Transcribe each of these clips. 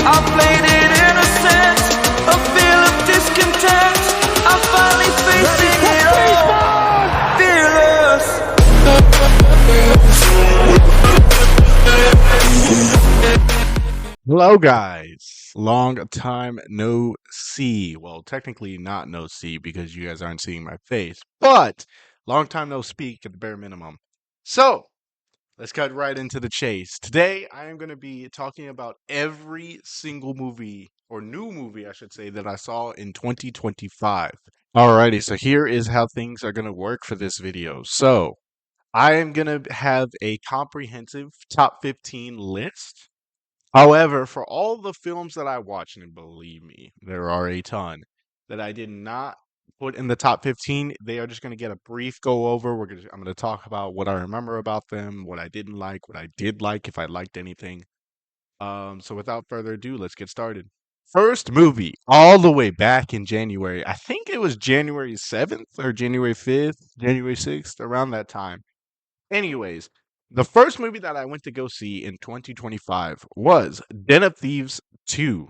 I played it innocent, a feel of discontent. I'm finally facing it all, fearless. Hello, guys. Long time no see. Well, technically not no see because you guys aren't seeing my face, but long time no speak at the bare minimum. So, let's cut right into the chase. Today, I am going to be talking about every single movie, or new movie, I should say, that I saw in 2025. Alrighty, so here is how things are going to work for this video. So, I am going to have a comprehensive top 15 list. However, for all the films that I watched, and believe me, there are a ton that I did not put in the top 15, they are just going to get a brief go over. I'm going to talk about what I remember about them, what I didn't like, what I did like, if I liked anything. So without further ado, let's get started. First movie, all the way back in January. I think it was January 7th or January 5th, January 6th, around that time. Anyways, the first movie that I went to go see in 2025 was Den of Thieves 2.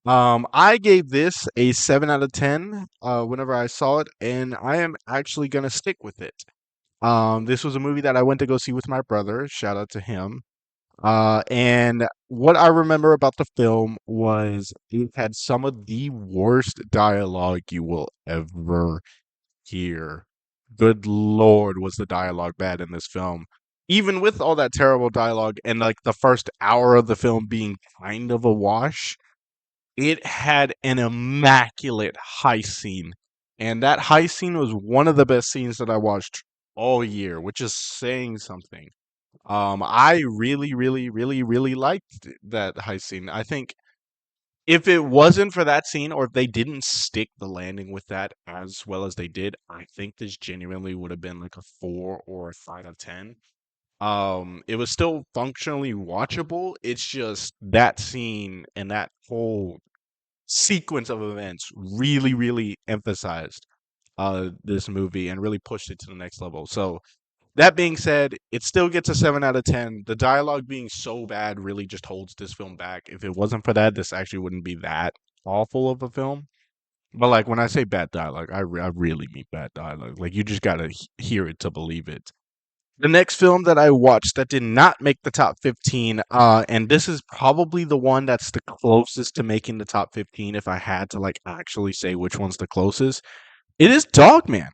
I gave this a 7 out of 10 whenever I saw it, and I am actually going to stick with it. This was a movie that I went to go see with my brother. Shout out to him. And what I remember about the film was it had some of the worst dialogue you will ever hear. Good Lord, was the dialogue bad in this film. Even with all that terrible dialogue and like the first hour of the film being kind of a wash, it had an immaculate heist scene. And that heist scene was one of the best scenes that I watched all year, which is saying something. I really, really, really, really liked that heist scene. I think if it wasn't for that scene, or if they didn't stick the landing with that as well as they did, I think this genuinely would have been like a 4 or a 5 out of 10. It was still functionally watchable. It's just that scene and that whole sequence of events really, really emphasized this movie and really pushed it to the next level. So that being said, it still gets a 7 out of 10. The dialogue being so bad really just holds this film back. If it wasn't for that, this actually wouldn't be that awful of a film. But like when I say bad dialogue, I really mean bad dialogue. Like you just gotta hear it to believe it. The next film that I watched that did not make the top 15, and this is probably the one that's the closest to making the top 15 if I had to like actually say which one's the closest. It is Dogman.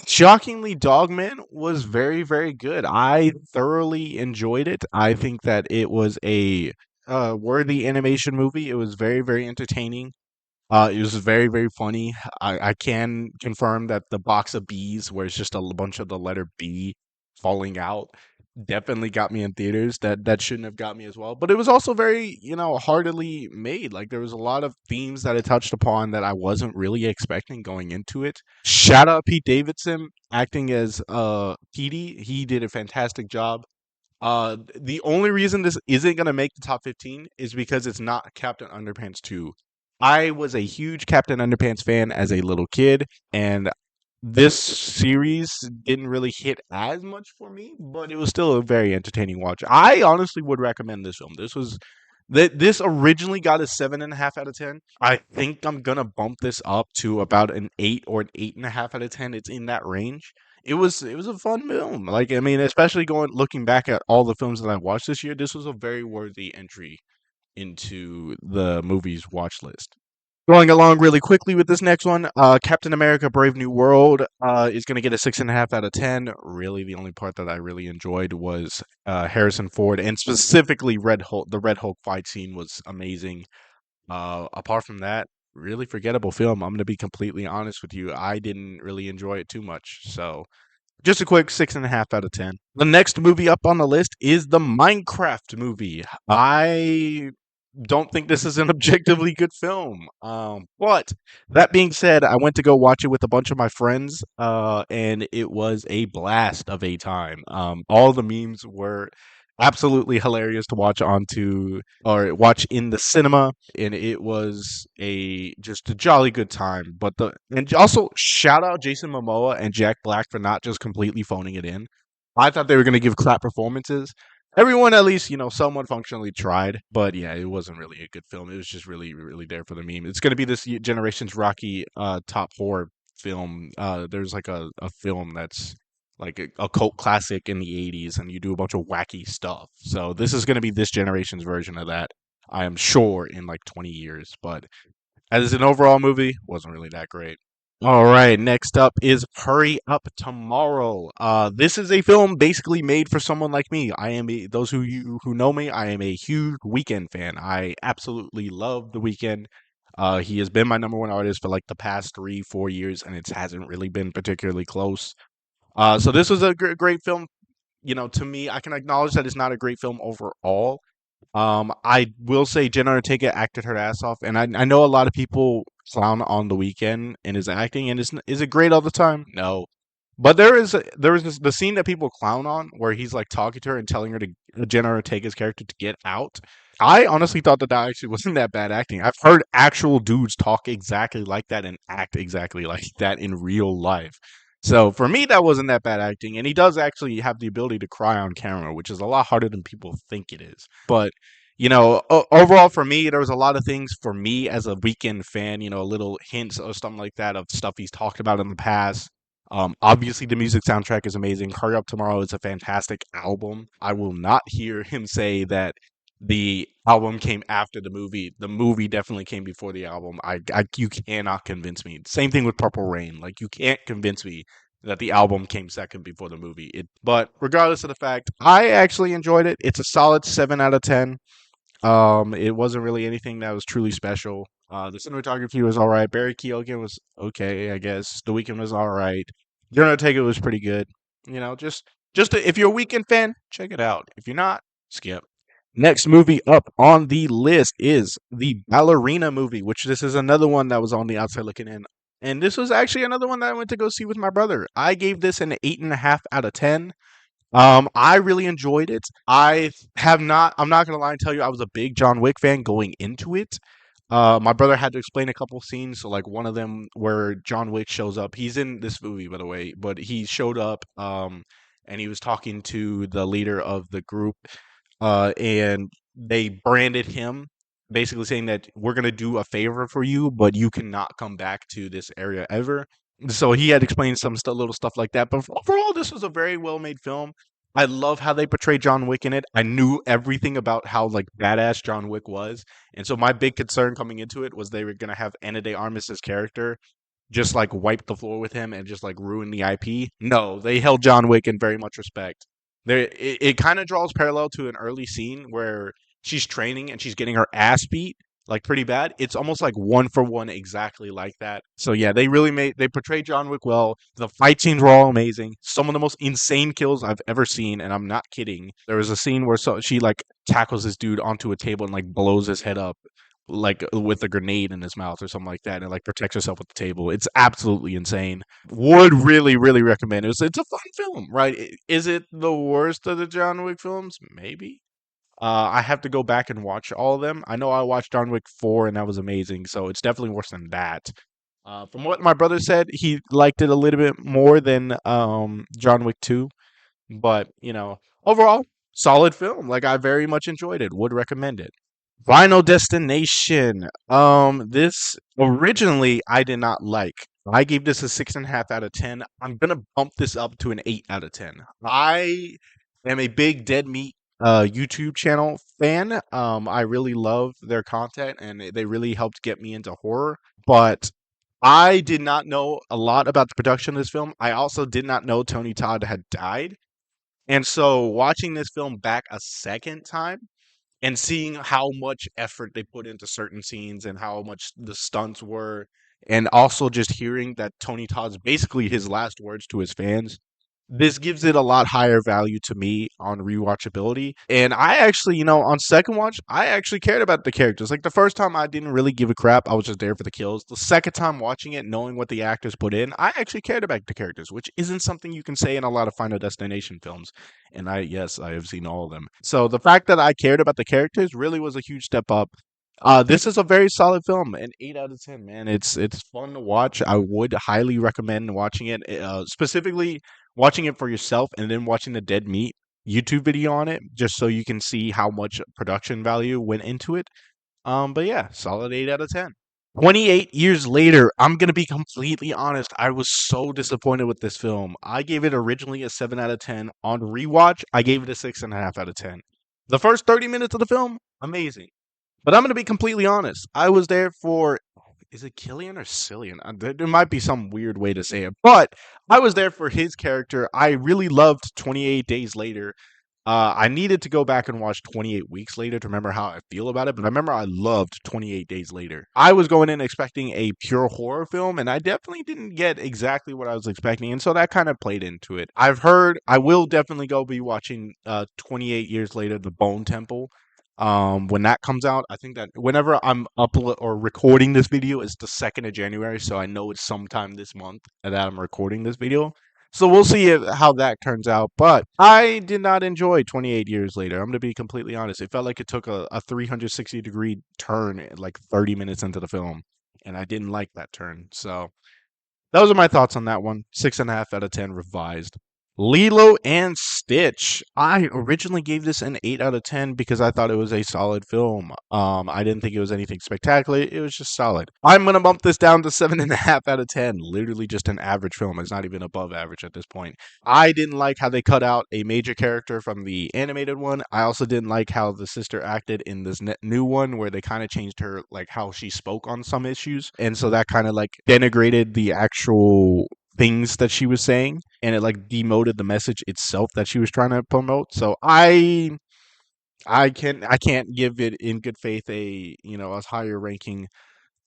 Shockingly, Dogman was very, very good. I thoroughly enjoyed it. I think that it was a worthy animation movie. It was very, very entertaining. It was very, very funny. I can confirm that the box of bees, where it's just a bunch of the letter B falling out, definitely got me in theaters. That shouldn't have got me as well. But it was also very, heartily made. Like there was a lot of themes that it touched upon that I wasn't really expecting going into it. Shout out Pete Davidson acting as Petey. He did a fantastic job. The only reason this isn't gonna make the top 15 is because it's not Captain Underpants 2. I was a huge Captain Underpants fan as a little kid, and this series didn't really hit as much for me, but it was still a very entertaining watch. I honestly would recommend this film. This originally got a 7.5 out of 10. I think I'm gonna bump this up to about an 8 or an 8.5 out of 10. It's in that range. It was a fun film. Like I mean, especially looking back at all the films that I watched this year, this was a very worthy entry into the movie's watch list. Going along really quickly with this next one, Captain America: Brave New World is going to get a 6.5 out of 10. Really, the only part that I really enjoyed was Harrison Ford, and specifically Red Hulk. The Red Hulk fight scene was amazing. Apart from that, really forgettable film. I'm going to be completely honest with you. I didn't really enjoy it too much. So just a quick 6.5 out of 10. The next movie up on the list is the Minecraft movie. I don't think this is an objectively good film. But that being said, I went to go watch it with a bunch of my friends, and it was a blast of a time. All the memes were absolutely hilarious to watch in the cinema, and it was just a jolly good time. And also shout out Jason Momoa and Jack Black for not just completely phoning it in. I thought they were going to give crap performances. everyone at least, somewhat functionally tried. But yeah, it wasn't really a good film. It was just really, really there for the meme. It's gonna be this generation's Rocky top horror film. There's like a film that's like a cult classic in the 80s, and you do a bunch of wacky stuff. So this is gonna be this generation's version of that. I am sure in like 20 years, but as an overall movie, wasn't really that great. All right, next up is Hurry Up Tomorrow. This is a film basically made for someone like me. Those who know me, I am a huge Weeknd fan. I absolutely love The Weeknd. He has been my number one artist for like the past 3, 4 years, and it hasn't really been particularly close. So this was a great film. To me, I can acknowledge that it's not a great film overall. I will say Jenna Ortega acted her ass off, and I know a lot of people clown on The Weeknd and his acting, and is it great all the time? No, but the scene that people clown on where he's like talking to her and telling her to Jenna Ortega's character to get out. I honestly thought that actually wasn't that bad acting. I've heard actual dudes talk exactly like that and act exactly like that in real life. So for me, that wasn't that bad acting, and he does actually have the ability to cry on camera, which is a lot harder than people think it is. But overall for me, there was a lot of things for me as a Weekend fan. Little hints or something like that of stuff he's talked about in the past. Obviously, the music soundtrack is amazing. Hurry Up Tomorrow is a fantastic album. I will not hear him say that the album came after the movie. The movie definitely came before the album. You cannot convince me. Same thing with Purple Rain. Like you can't convince me that the album came second before the movie. But regardless of the fact, I actually enjoyed it. It's a solid 7 out of 10. It wasn't really anything that was truly special. The cinematography was all right. Barry Keoghan was okay, I guess. The Weeknd was all right. Jonah Ortega was pretty good. If you're a Weeknd fan, check it out. If you're not, skip. Next movie up on the list is the Ballerina movie, which this is another one that was on the outside looking in. And this was actually another one that I went to go see with my brother. I gave this an 8.5 out of 10. I really enjoyed it. I'm not gonna lie and tell you I was a big John Wick fan going into it. My brother had to explain a couple scenes, so like one of them where John Wick shows up. He's in this movie, by the way, but he showed up, and he was talking to the leader of the group, and they branded him, basically saying that we're gonna do a favor for you, but you cannot come back to this area ever. So he had explained some little stuff like that. But overall, this was a very well made film. I love how they portray John Wick in it. I knew everything about how like badass John Wick was, and so my big concern coming into it was they were gonna have Ana de Armas's character just like wipe the floor with him and just like ruin the IP. No, they held John Wick in very much respect. It kind of draws parallel to an early scene where she's training and she's getting her ass beat like pretty bad. It's almost like one for one exactly like that. So yeah, they portrayed John Wick well. The fight scenes were all amazing. Some of the most insane kills I've ever seen, and I'm not kidding. There was a scene where she like tackles this dude onto a table and like blows his head up like with a grenade in his mouth or something like that, and like protects herself with the table. It's absolutely insane. Would really, really recommend it. It's a fun film, right? Is it the worst of the John Wick films? Maybe. I have to go back and watch all of them. I know I watched John Wick 4 and that was amazing, so it's definitely worse than that. From what my brother said, he liked it a little bit more than John Wick 2, but overall, solid film. Like I very much enjoyed it. Would recommend it. Final Destination. This originally I did not like. I gave this a 6.5 out of 10. I'm gonna bump this up to an 8 out of 10. I am a big Dead Meat YouTube channel fan. I really love their content and they really helped get me into horror. But I did not know a lot about the production of this film. I also did not know Tony Todd had died. And so watching this film back a second time and seeing how much effort they put into certain scenes and how much the stunts were, and also just hearing that Tony Todd's basically his last words to his fans, this gives it a lot higher value to me on rewatchability. And I actually, on second watch, I actually cared about the characters. Like the first time, I didn't really give a crap. I was just there for the kills. The second time watching it, knowing what the actors put in, I actually cared about the characters, which isn't something you can say in a lot of Final Destination films. And yes, I have seen all of them. So the fact that I cared about the characters really was a huge step up. This is a very solid film, an 8 out of 10. Man, it's fun to watch. I would highly recommend watching it. Specifically, watching it for yourself and then watching the Dead Meat YouTube video on it just so you can see how much production value went into it. But yeah, solid 8 out of 10. 28 years later, I'm gonna be completely honest. I was so disappointed with this film. I gave it originally a 7 out of 10. On rewatch, I gave it a 6.5 out of 10. The first 30 minutes of the film, amazing. But I'm gonna be completely honest. I was there for, is it Killian or Cillian? There might be some weird way to say it, but I was there for his character. I really loved 28 Days Later. I needed to go back and watch 28 Weeks Later to remember how I feel about it, but I remember I loved 28 Days Later. I was going in expecting a pure horror film, and I definitely didn't get exactly what I was expecting, and so that kind of played into it. I've heard I will definitely go be watching 28 Years Later, The Bone Temple. When that comes out, I think that whenever I'm upload or recording this video, it's the 2nd of January, so I know it's sometime this month that I'm recording this video. So we'll see how that turns out. But I did not enjoy 28 Years Later. I'm going to be completely honest. It felt like it took a 360-degree turn like 30 minutes into the film, and I didn't like that turn. So those are my thoughts on that one. 6.5 out of 10 revised. Lilo and Stitch. I originally gave this an 8 out of 10 because I thought it was a solid film. I didn't think it was anything spectacular. It was just solid. I'm going to bump this down to 7.5 out of 10. Literally just an average film. It's not even above average at this point. I didn't like how they cut out a major character from the animated one. I also didn't like how the sister acted in this new one where they kind of changed her, like how she spoke on some issues. And so that kind of like denigrated the actual things that she was saying, and it like demoted the message itself that she was trying to promote. So I can't give it in good faith a higher ranking.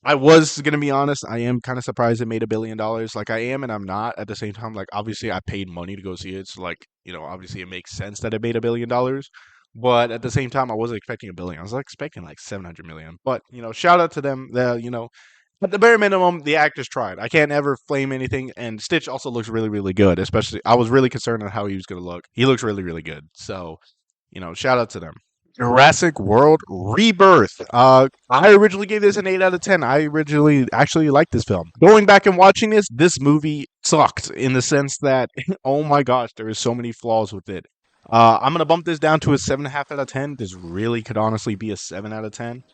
I was gonna be honest, I am kind of surprised it made $1 billion. Like I am and I'm not at the same time. Like obviously I paid money to go see it, so like obviously it makes sense that it made $1 billion. But at the same time, I wasn't expecting a billion. I was like, expecting like 700 million. But shout out to them. At the bare minimum, the actors tried. I can't ever flame anything. And Stitch also looks really, really good. Especially, I was really concerned on how he was going to look. He looks really, really good. So, shout out to them. Jurassic World Rebirth. I originally gave this an 8 out of 10. I originally actually liked this film. Going back and watching this movie sucked in the sense that, oh my gosh, there is so many flaws with it. I'm gonna bump this down to a 7.5 out of 10. This really could honestly be a 7 out of 10.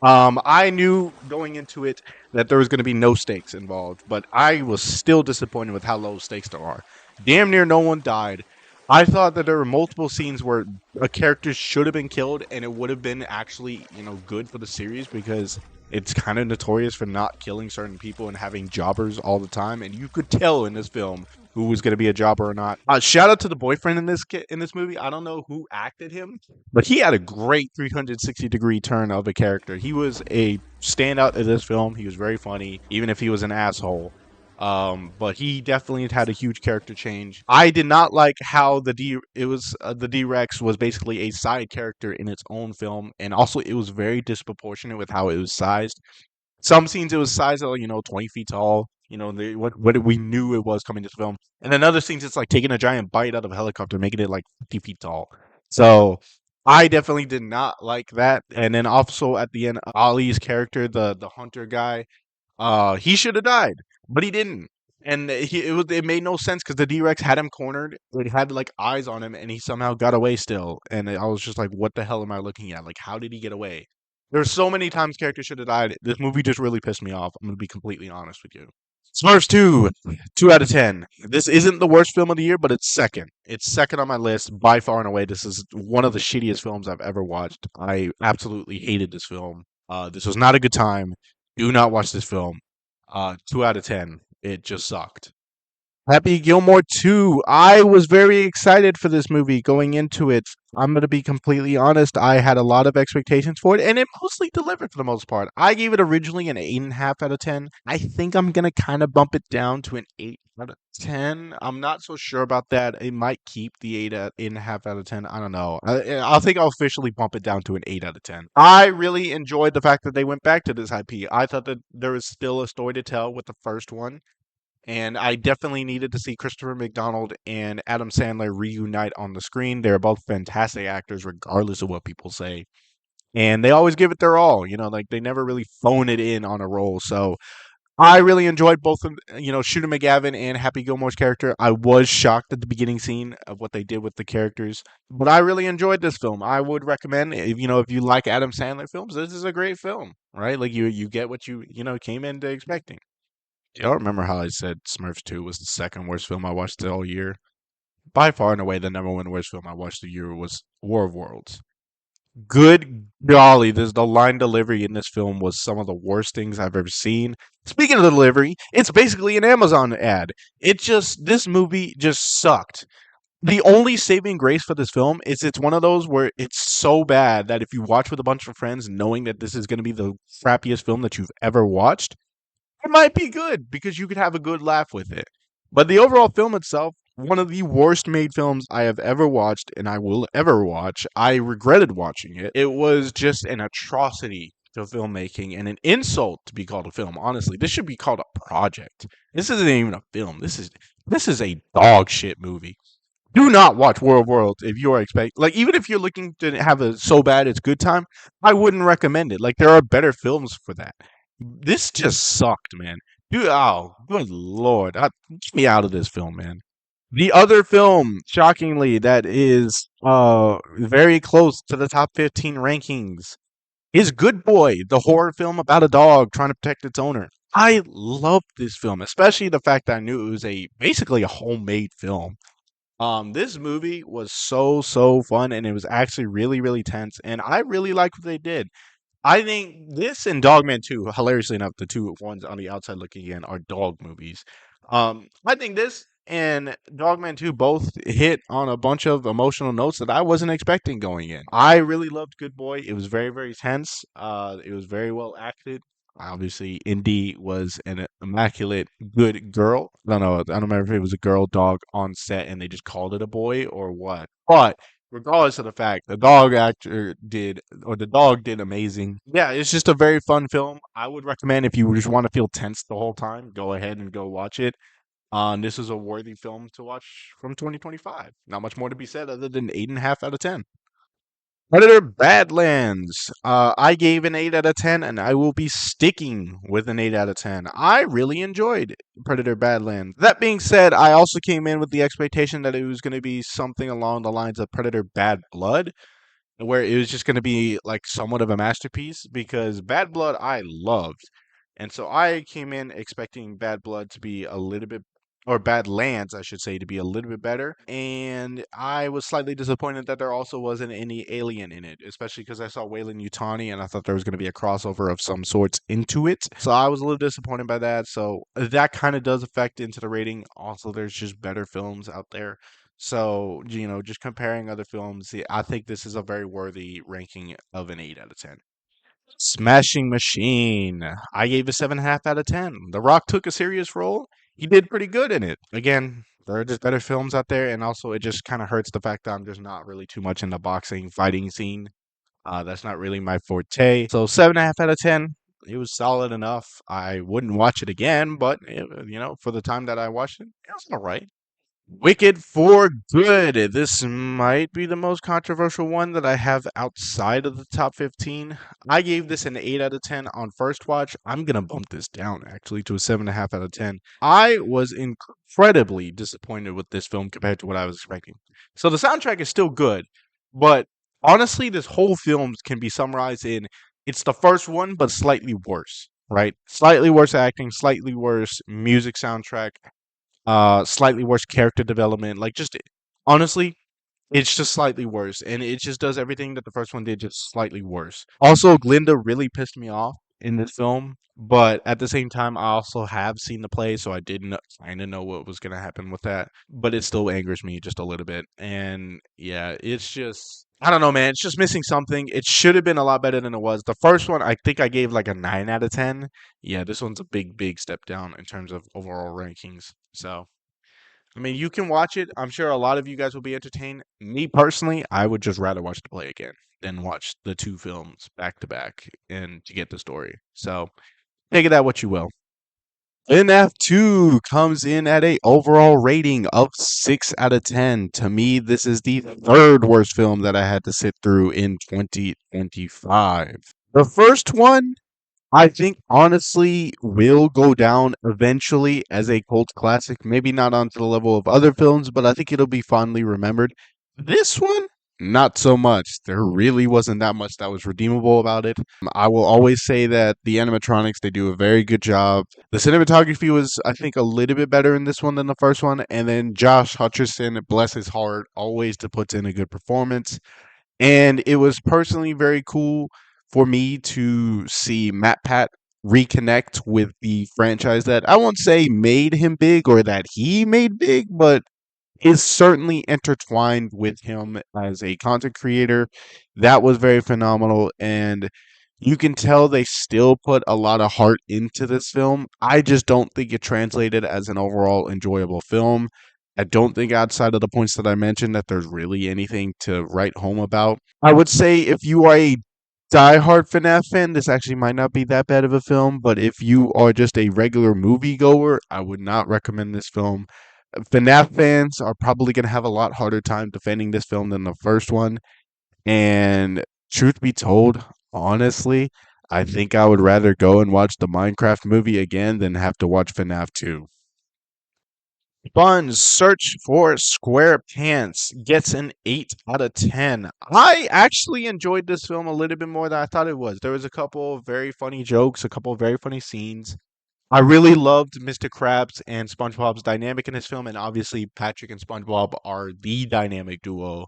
I knew going into it that there was going to be no stakes involved, but I was still disappointed with how low stakes there are. Damn near no one died. I thought that there were multiple scenes where a character should have been killed, and it would have been actually, good for the series because it's kind of notorious for not killing certain people and having jobbers all the time, and you could tell in this film who was going to be a jobber or not. Shout out to the boyfriend in this movie. I don't know who acted him, but he had a great 360-degree turn of a character. He was a standout in this film. He was very funny, even if he was an asshole. But he definitely had a huge character change. I did not like how the D-Rex was basically a side character in its own film, and also it was very disproportionate with how it was sized. Some scenes it was sized at 20 feet tall. What we knew it was coming to the film, and then other scenes it's like taking a giant bite out of a helicopter, making it like 50 feet tall. So I definitely did not like that. And then also at the end, Ollie's character, the hunter guy, he should have died, but he didn't. And it made no sense because the D-Rex had him cornered. It had like eyes on him, and he somehow got away still. And I was just like, what the hell am I looking at? Like, how did he get away? There's so many times characters should have died. This movie just really pissed me off. I'm gonna be completely honest with you. Smurfs 2, 2 out of 10. This isn't the worst film of the year, but it's second. It's second on my list by far and away. This is one of the shittiest films I've ever watched. I absolutely hated this film. This was not a good time. Do not watch this film. 2 out of 10. It just sucked. Happy Gilmore 2. I was very excited for this movie going into it. I'm going to be completely honest. I had a lot of expectations for it, and it mostly delivered for the most part. I gave it originally an 8.5 out of 10. I think I'm going to kind of bump it down to an 8 out of 10. I'm not so sure about that. It might keep the 8.5 out of 10. I don't know. I think I'll officially bump it down to an 8 out of 10. I really enjoyed the fact that they went back to this IP. I thought that there was still a story to tell with the first one. And I definitely needed to see Christopher McDonald and Adam Sandler reunite on the screen. They're both fantastic actors, regardless of what people say. And they always give it their all, like they never really phone it in on a role. So I really enjoyed both of Shooter McGavin and Happy Gilmore's character. I was shocked at the beginning scene of what they did with the characters, but I really enjoyed this film. I would recommend if you like Adam Sandler films, this is a great film, right? Like you get what came into expecting. Do y'all remember how I said Smurfs 2 was the second worst film I watched all year? By far and away, the number one worst film I watched the year was War of Worlds. Good golly, the line delivery in this film was some of the worst things I've ever seen. Speaking of delivery, it's basically an Amazon ad. This movie just sucked. The only saving grace for this film is it's one of those where it's so bad that if you watch with a bunch of friends knowing that this is going to be the crappiest film that you've ever watched, it might be good because you could have a good laugh with it. But the overall film itself, one of the worst made films I have ever watched and I will ever watch. I regretted watching it. It was just an atrocity to filmmaking and an insult to be called a film. Honestly, this should be called a project. This isn't even a film. This is a dog shit movie. Do not watch World Worlds if you are even if you're looking to have a so bad it's good time, I wouldn't recommend it. Like there are better films for that. This just sucked, man. Dude, oh, good lord. Get me out of this film, man. The other film, shockingly, that is very close to the top 15 rankings is Good Boy, the horror film about a dog trying to protect its owner. I loved this film, especially the fact that I knew it was basically a homemade film. This movie was so fun and it was actually really tense and I really liked what they did. I think this and Dogman 2, hilariously enough, the two ones on the outside looking in are dog movies. I think this and Dogman 2 both hit on a bunch of emotional notes that I wasn't expecting going in. I really loved Good Boy. It was very tense. It was very well acted. Obviously, Indy was an immaculate good girl. I don't remember if it was a girl dog on set and they just called it a boy or what. But regardless of the fact, the dog did amazing. Yeah, it's just a very fun film. I would recommend if you just want to feel tense the whole time, go ahead and go watch it. This is a worthy film to watch from 2025. Not much more to be said other than 8.5 out of 10. Predator Badlands. I gave an 8 out of 10, and I will be sticking with an 8 out of 10. I really enjoyed Predator Badlands. That being said, I also came in with the expectation that it was going to be something along the lines of Predator Bad Blood, where it was just going to be like somewhat of a masterpiece because Bad Blood I loved. And so I came in expecting Bad Blood to be a little bit, or Badlands, I should say, to be a little bit better. And I was slightly disappointed that there also wasn't any alien in it, especially because I saw Wayland Yutani and I thought there was going to be a crossover of some sorts into it. So I was a little disappointed by that. So that kind of does affect into the rating. Also, there's just better films out there. So, just comparing other films, I think this is a very worthy ranking of an 8 out of 10. Smashing Machine. I gave a 7.5 out of 10. The Rock took a serious role. He did pretty good in it. Again, there are just better films out there, and also it just kind of hurts the fact that I'm just not really too much in the boxing fighting scene. That's not really my forte. So 7.5 out of 10. It was solid enough. I wouldn't watch it again, but for the time that I watched it, it was all right. Wicked for Good. This might be the most controversial one that I have outside of the top 15. I gave this an 8 out of 10 on first watch. I'm going to bump this down actually to a 7.5 out of 10. I was incredibly disappointed with this film compared to what I was expecting. So the soundtrack is still good, but honestly, this whole film can be summarized in it's the first one, but slightly worse, right? Slightly worse acting, slightly worse music soundtrack, slightly worse character development. Like just honestly, it's just slightly worse, and it just does everything that the first one did, just slightly worse. Also, Glinda really pissed me off in this film, but at the same time, I also have seen the play, so I did kind of know what was going to happen with that. But it still angers me just a little bit, and yeah, it's just I don't know, man. It's just missing something. It should have been a lot better than it was. The first one, I think I gave like a 9 out of 10. Yeah, this one's a big step down in terms of overall rankings. So. I mean, you can watch it. I'm sure a lot of you guys will be entertained. Me personally, I would just rather watch the play again than watch the two films back to back and to get the story. So take it at what you will. NF2 comes in at a overall rating of 6 out of 10. To me, this is the third worst film that I had to sit through in 2025. The first one I think honestly will go down eventually as a cult classic. Maybe not onto the level of other films, but I think it'll be fondly remembered. This one, not so much. There really wasn't that much that was redeemable about it. I will always say that the animatronics, they do a very good job. The cinematography was, I think, a little bit better in this one than the first one. And then Josh Hutcherson, bless his heart, always puts in a good performance. And it was personally very cool for me to see Matt Pat reconnect with the franchise that I won't say made him big or that he made big, but is certainly intertwined with him as a content creator. That was very phenomenal. And you can tell they still put a lot of heart into this film. I just don't think it translated as an overall enjoyable film. I don't think outside of the points that I mentioned that there's really anything to write home about. I would say if you are a diehard FNAF fan, this actually might not be that bad of a film, but if you are just a regular moviegoer, I would not recommend this film. FNAF fans are probably going to have a lot harder time defending this film than the first one. And truth be told, honestly, I think I would rather go and watch the Minecraft movie again than have to watch FNAF 2. Buns Search for SquarePants gets an 8 out of 10. I actually enjoyed this film a little bit more than I thought it was. There was a couple of very funny jokes, a couple of very funny scenes. I really loved Mr. Krabs and SpongeBob's dynamic in this film, and obviously Patrick and SpongeBob are the dynamic duo,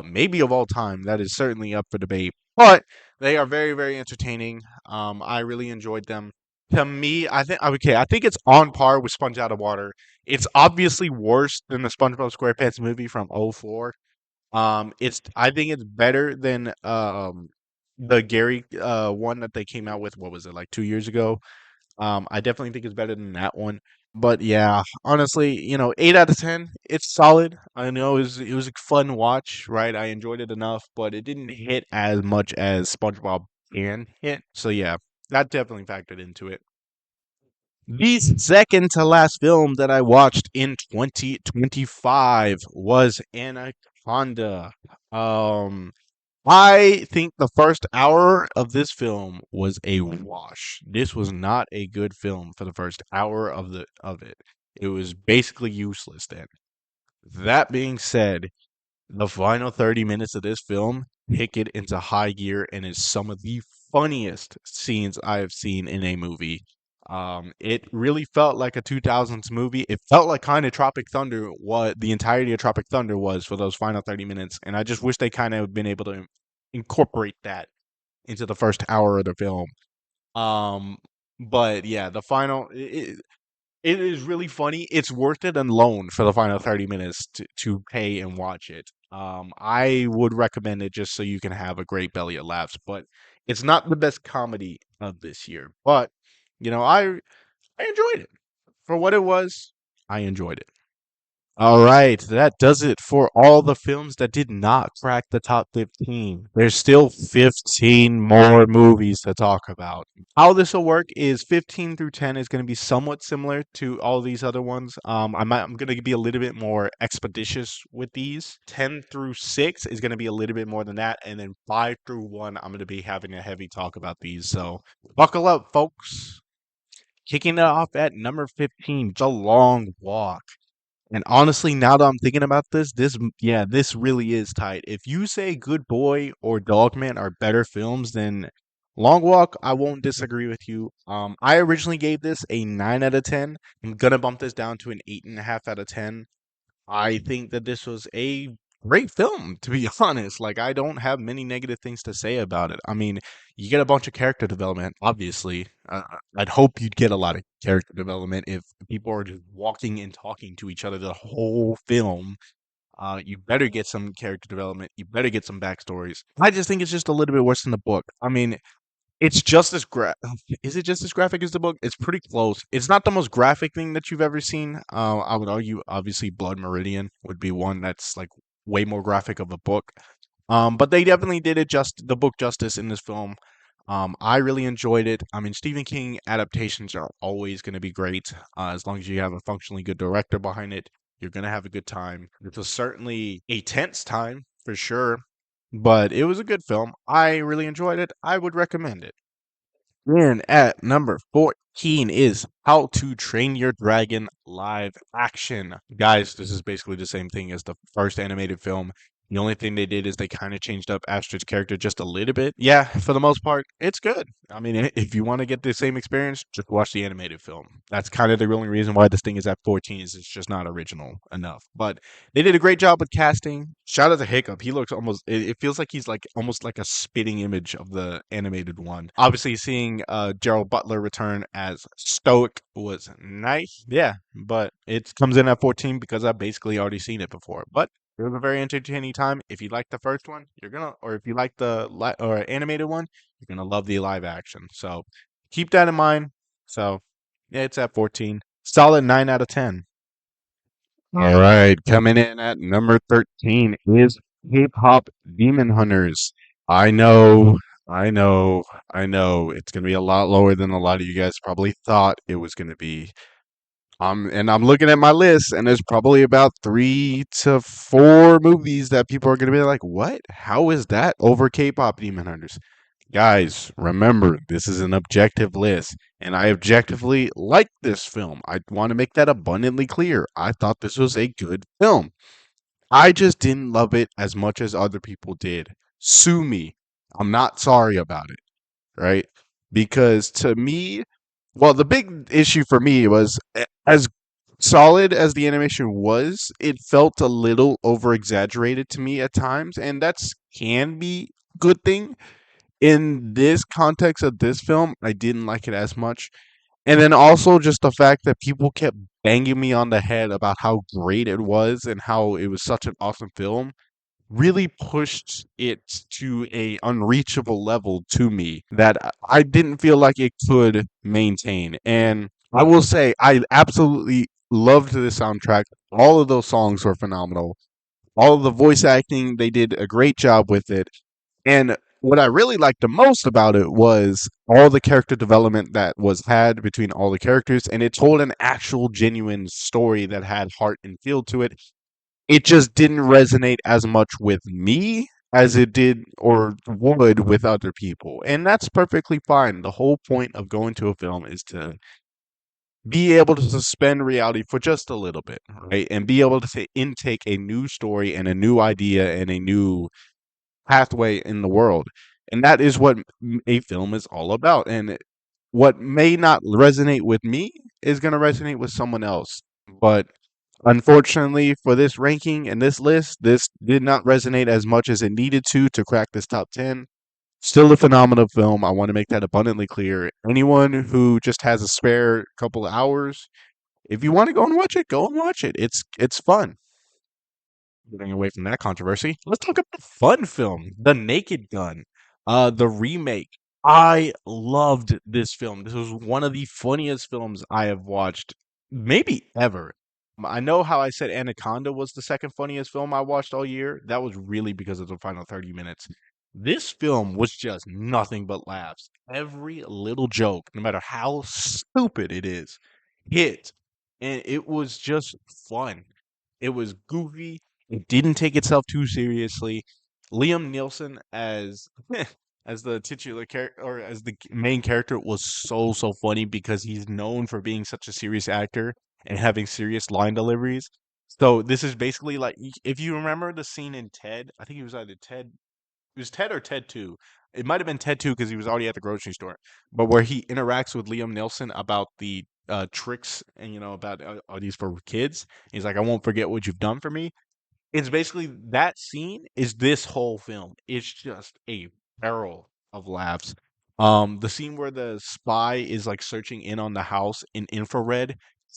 maybe of all time. That is certainly up for debate, but they are very, very entertaining. I really enjoyed them. To me, I think okay. I think it's on par with Sponge Out of Water. It's obviously worse than the SpongeBob SquarePants movie from '04. It's I think it's better than the Gary one that they came out with. What was it, like 2 years ago? I definitely think it's better than that one. But yeah, honestly, 8 out of 10. It's solid. I know it was a fun watch, right? I enjoyed it enough, but it didn't hit as much as SpongeBob can hit. So yeah, that definitely factored into it. The second to last film that I watched in 2025 was Anaconda. Um, I think the first hour of this film was a wash. This was not a good film for the first hour of it. It was basically useless then. That being said, the final 30 minutes of this film kick it into high gear and is some of the funniest scenes I have seen in a movie. It really felt like a 2000s movie. It felt like kind of Tropic Thunder, what the entirety of Tropic Thunder was for those final 30 minutes. And I just wish they kind of been able to incorporate that into the first hour of the film. Um, but yeah, the final it is really funny. It's worth it alone for the final 30 minutes to pay and watch it. I would recommend it just so you can have a great belly of laughs, but it's not the best comedy of this year. But I enjoyed it. For what it was, I enjoyed it. All right, that does it for all the films that did not crack the top 15. There's still 15 more movies to talk about. How this will work is 15 through 10 is going to be somewhat similar to all these other ones. I'm going to be a little bit more expeditious with these. 10 through 6 is going to be a little bit more than that, and then 5 through 1 I'm going to be having a heavy talk about these. So, buckle up, folks. Kicking it off at number 15, The Long Walk. And honestly, now that I'm thinking about this really is tight. If you say Good Boy or Dogman are better films than Long Walk, I won't disagree with you. I originally gave this a 9 out of 10. I'm gonna bump this down to an 8.5 out of 10. I think that this was a great film, to be honest. Like, I don't have many negative things to say about it. I mean, you get a bunch of character development, obviously. I'd hope you'd get a lot of character development if people are just walking and talking to each other the whole film. You better get some character development. You better get some backstories. I just think it's just a little bit worse than the book. I mean, it's just as is it just as graphic as the book? It's pretty close. It's not the most graphic thing that you've ever seen. I would argue, obviously, Blood Meridian would be one that's like way more graphic of a book. But they definitely did it just the book justice in this film. I really enjoyed it. I mean, Stephen King adaptations are always going to be great. As long as you have a functionally good director behind it, you're going to have a good time. It was certainly a tense time for sure, but it was a good film. I really enjoyed it. I would recommend it. And at number 14 is How to Train Your Dragon live action. Guys, this is basically the same thing as the first animated film. The only thing they did is they kind of changed up Astrid's character just a little bit. Yeah, for the most part, it's good. I mean, if you want to get the same experience, just watch the animated film. That's kind of the only reason why this thing is at 14 is it's just not original enough. But they did a great job with casting. Shout out to Hiccup. He looks almost. It feels like he's like almost like a spitting image of the animated one. Obviously, seeing Gerald Butler return as Stoic was nice. Yeah, but it comes in at 14 because I've basically already seen it before. But it was a very entertaining time. If you like the first one, you're gonna, or if you like the or animated one, you're gonna love the live action. So keep that in mind. So yeah, it's at 14. Solid 9 out of 10. All right, coming in at number 13 is Hip Hop Demon Hunters. I know, I know, I know it's going to be a lot lower than a lot of you guys probably thought it was going to be. And I'm looking at my list, and there's probably about 3 to 4 movies that people are going to be like, what? How is that over K-pop Demon Hunters? Guys, remember, this is an objective list, and I objectively like this film. I want to make that abundantly clear. I thought this was a good film. I just didn't love it as much as other people did. Sue me. I'm not sorry about it, right? Because to me, well, the big issue for me was as solid as the animation was, it felt a little over exaggerated to me at times, and that's can be a good thing in this context of this film, I didn't like it as much. And then also just the fact that people kept banging me on the head about how great it was and how it was such an awesome film really pushed it to a unreachable level to me that I didn't feel like it could maintain. And I will say I absolutely loved the soundtrack. All of those songs were phenomenal. All of the voice acting, they did a great job with it. And what I really liked the most about it was all the character development that was had between all the characters, and it told an actual genuine story that had heart and feel to it. It just didn't resonate as much with me as it did or would with other people. And that's perfectly fine. The whole point of going to a film is to be able to suspend reality for just a little bit, right? And be able to intake a new story and a new idea and a new pathway in the world. And that is what a film is all about. And what may not resonate with me is going to resonate with someone else. But unfortunately, for this ranking and this list, this did not resonate as much as it needed to crack this top 10. Still a phenomenal film. I want to make that abundantly clear. Anyone who just has a spare couple of hours, if you want to go and watch it, go and watch it. It's fun. Getting away from that controversy, let's talk about the fun film, The Naked Gun, the remake. I loved this film. This was one of the funniest films I have watched, maybe ever. I know how I said Anaconda was the second funniest film I watched all year. That was really because of the final 30 minutes. This film was just nothing but laughs. Every little joke, no matter how stupid it is, hit. And it was just fun. It was goofy. It didn't take itself too seriously. Liam Nielsen as as the titular character or as the main character was so funny because he's known for being such a serious actor and having serious line deliveries. So this is basically like if you remember the scene in Ted, I think it was either Ted, it was Ted or Ted 2. It might have been Ted 2 because he was already at the grocery store. But where he interacts with Liam Nielsen about the tricks and about are these for kids? He's like, I won't forget what you've done for me. It's basically that scene is this whole film. It's just a barrel of laughs. The scene where the spy is like searching in on the house in infrared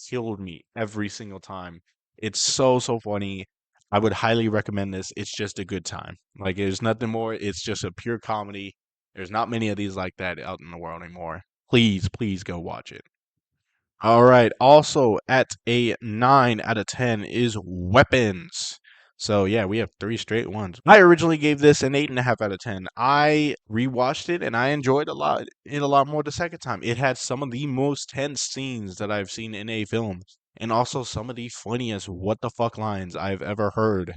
killed me every single time. It's so funny. I would highly recommend this. It's just a good time. Like there's nothing more. It's just a pure comedy. There's not many of these like that out in the world anymore. Please go watch it. All right. Also at a 9 out of 10 is Weapons. So yeah, we have 3 straight 1s. I originally gave this an 8.5 out of 10. I rewatched it and I enjoyed it a lot more the second time. It had some of the most tense scenes that I've seen in a film, and also some of the funniest what the fuck lines I've ever heard.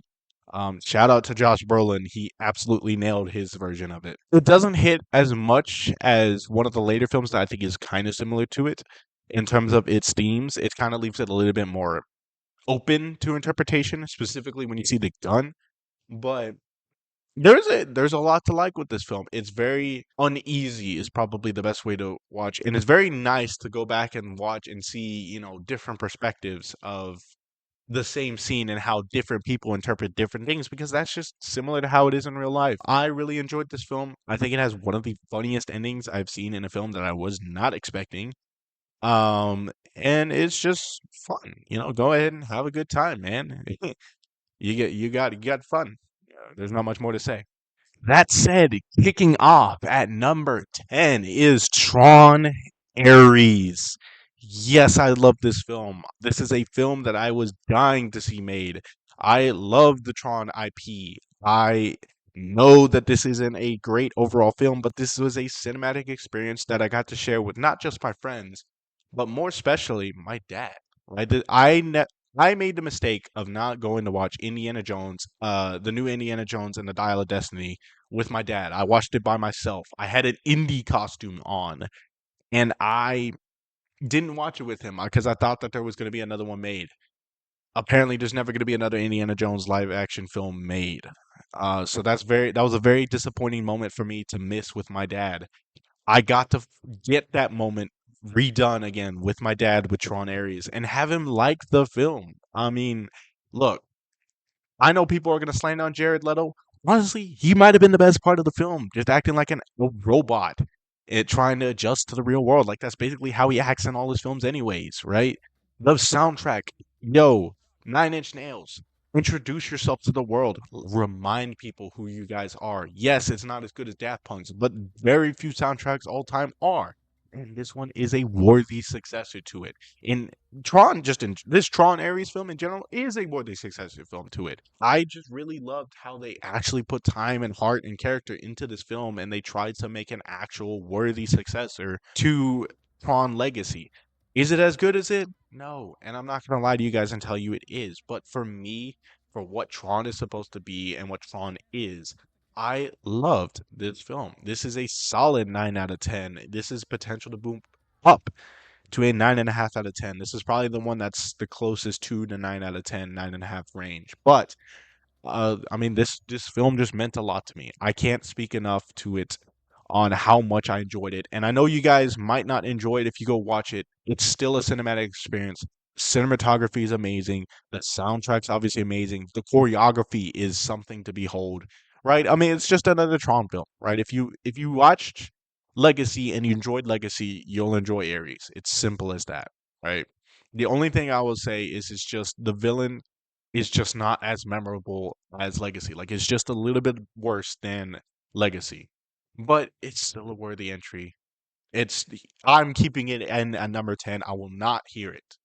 Shout out to Josh Brolin. He absolutely nailed his version of it. It doesn't hit as much as one of the later films that I think is kind of similar to it in terms of its themes. It kind of leaves it a little bit more open to interpretation, specifically when you see the gun. But there's a lot to like with this film. It's very uneasy is probably the best way to watch, and it's very nice to go back and watch and see, different perspectives of the same scene and how different people interpret different things because that's just similar to how it is in real life. I really enjoyed this film. I think it has one of the funniest endings I've seen in a film that I was not expecting. And it's just fun. Go ahead and have a good time, man. You got fun. There's not much more to say. That said, kicking off at number 10 is Tron Ares. Yes, I love this film. This is a film that I was dying to see made. I love the Tron IP. I know that this isn't a great overall film, but this was a cinematic experience that I got to share with not just my friends, but more especially my dad. Right? I made the mistake of not going to watch Indiana Jones, the new Indiana Jones and the Dial of Destiny with my dad. I watched it by myself. I had an Indy costume on, and I didn't watch it with him because I thought that there was going to be another one made. Apparently, there's never going to be another Indiana Jones live action film made. So that was a very disappointing moment for me to miss with my dad. I got to get that moment redone again with my dad with Tron Ares and have him like the film. I mean, look, I know people are gonna slam on Jared Leto. Honestly, he might have been the best part of the film, just acting like a robot, trying to adjust to the real world. Like that's basically how he acts in all his films, anyways, right? The soundtrack, yo, Nine Inch Nails. Introduce yourself to the world. Remind people who you guys are. Yes, it's not as good as Daft Punk's, but very few soundtracks all time are. And this one is a worthy successor to it. In this Tron Ares film in general is a worthy successor film to it. I just really loved how they actually put time and heart and character into this film, and they tried to make an actual worthy successor to Tron Legacy. Is it as good as it? No, and I'm not gonna lie to you guys and tell you it is. But for me, for what Tron is supposed to be and what Tron is, I loved this film. This is a solid 9 out of 10. This is potential to boom up to a 9.5 out of 10. This is probably the one that's the closest to the 9 out of 10, 9.5 range. But I mean, this film just meant a lot to me. I can't speak enough to it on how much I enjoyed it. And I know you guys might not enjoy it if you go watch it. It's still a cinematic experience. Cinematography is amazing. The soundtrack's obviously amazing. The choreography is something to behold. Right? I mean, it's just another Tron film, right? If you watched Legacy and you enjoyed Legacy, you'll enjoy Ares. It's simple as that, right? The only thing I will say is it's just the villain is just not as memorable as Legacy. Like it's just a little bit worse than Legacy, but it's still a worthy entry. I'm keeping it in at number 10. I will not hear it.